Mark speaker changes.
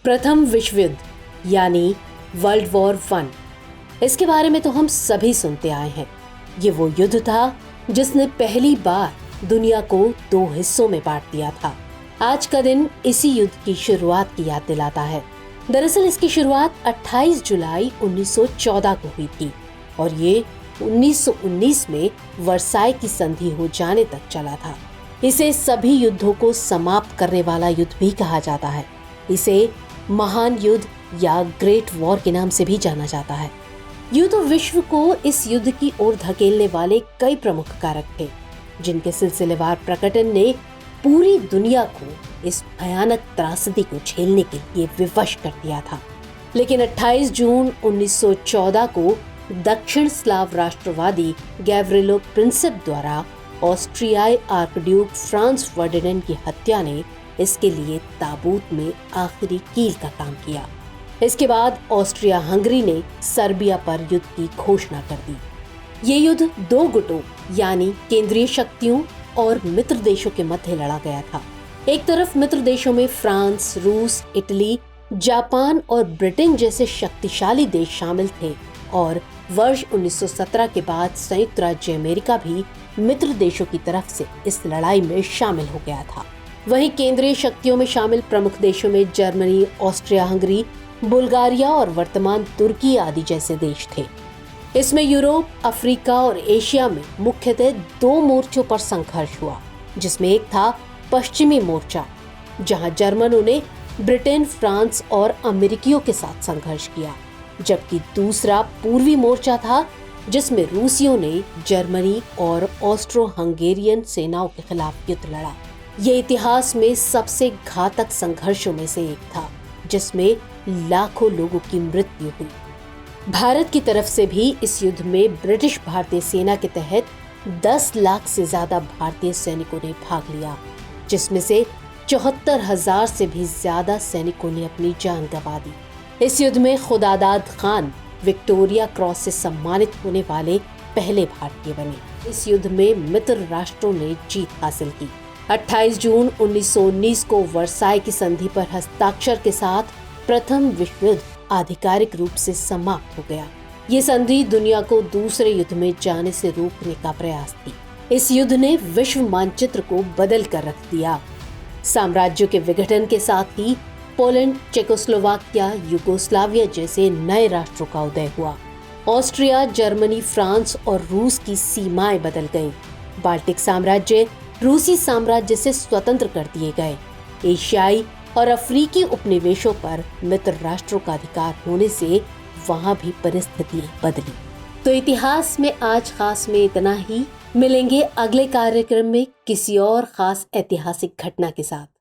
Speaker 1: प्रथम विश्व युद्ध यानी वर्ल्ड वॉर वन, इसके बारे में तो हम सभी सुनते आए हैं। ये वो युद्ध था जिसने पहली बार दुनिया को दो हिस्सों में बांट दिया था। आज का दिन इसी युद्ध की शुरुआत की याद दिलाता है। दरअसल इसकी शुरुआत 28 जुलाई 1914 को हुई थी और ये 1919 में वर्साई की संधि हो जाने तक चला था। इसे सभी युद्धों को समाप्त करने वाला युद्ध भी कहा जाता है। इसे महान युद्ध या ग्रेट वॉर के नाम से भी जाना जाता है। यूं तो विश्व को इस युद्ध की ओर धकेलने वाले कई प्रमुख कारक थे, जिनके सिलसिलेवार प्रकटन ने पूरी दुनिया को इस भयानक त्रासदी को झेलने के लिए विवश कर दिया था। लेकिन 28 जून 1914 को दक्षिण स्लाव राष्ट्रवादी गैव्रिलो प्रिंसेप द्वारा ऑस्ट्रियाई आर्कड्यूक फ्रांस फर्डिनेंड की हत्या ने इसके लिए ताबूत में आखिरी कील का काम किया। इसके बाद ऑस्ट्रिया हंगरी ने सर्बिया पर युद्ध की घोषणा कर दी। ये युद्ध दो गुटों यानी केंद्रीय शक्तियों और मित्र देशों के मध्य लड़ा गया था। एक तरफ मित्र देशों में फ्रांस, रूस, इटली, जापान और ब्रिटेन जैसे शक्तिशाली देश शामिल थे और वर्ष 1917 के बाद संयुक्त राज्य अमेरिका भी मित्र देशों की तरफ से इस लड़ाई में शामिल हो गया था। वहीं केंद्रीय शक्तियों में शामिल प्रमुख देशों में जर्मनी, ऑस्ट्रिया हंगरी, बुल्गारिया और वर्तमान तुर्की आदि जैसे देश थे। इसमें यूरोप, अफ्रीका और एशिया में मुख्यतः दो मोर्चों पर संघर्ष हुआ, जिसमें एक था पश्चिमी मोर्चा, जहां जर्मनों ने ब्रिटेन, फ्रांस और अमेरिकियों के साथ संघर्ष किया, जबकि दूसरा पूर्वी मोर्चा था, जिसमें रूसियों ने जर्मनी और ऑस्ट्रो हंगेरियन सेनाओं के खिलाफ युद्ध लड़ा। ये इतिहास में सबसे घातक संघर्षों में से एक था, जिसमें लाखों लोगों की मृत्यु हुई। भारत की तरफ से भी इस युद्ध में ब्रिटिश भारतीय सेना के तहत 10 लाख से ज्यादा भारतीय सैनिकों ने भाग लिया, जिसमें से 74,000 से भी ज्यादा सैनिकों ने अपनी जान गंवा दी। इस युद्ध में खुदादाद खान विक्टोरिया क्रॉस से सम्मानित होने वाले पहले भारतीय बने। इस युद्ध में मित्र राष्ट्रों ने जीत हासिल की। 28 जून 1919 को वर्साई की संधि पर हस्ताक्षर के साथ प्रथम विश्व युद्ध आधिकारिक रूप से समाप्त हो गया। ये संधि दुनिया को दूसरे युद्ध में जाने से रोकने का प्रयास थी। इस युद्ध ने विश्व मानचित्र को बदल कर रख दिया। साम्राज्यों के विघटन के साथ ही पोलैंड, चेकोस्लोवाकिया, यूगोस्लाविया जैसे नए राष्ट्रों का उदय हुआ। ऑस्ट्रिया, जर्मनी, फ्रांस और रूस की सीमाएं बदल गईं। बाल्टिक साम्राज्य रूसी साम्राज्य से स्वतंत्र कर दिए गए। एशियाई और अफ्रीकी उपनिवेशों पर मित्र राष्ट्रों का अधिकार होने से वहां भी परिस्थितियां बदली। तो इतिहास में आज खास में इतना ही। मिलेंगे अगले कार्यक्रम में किसी और खास ऐतिहासिक घटना के साथ।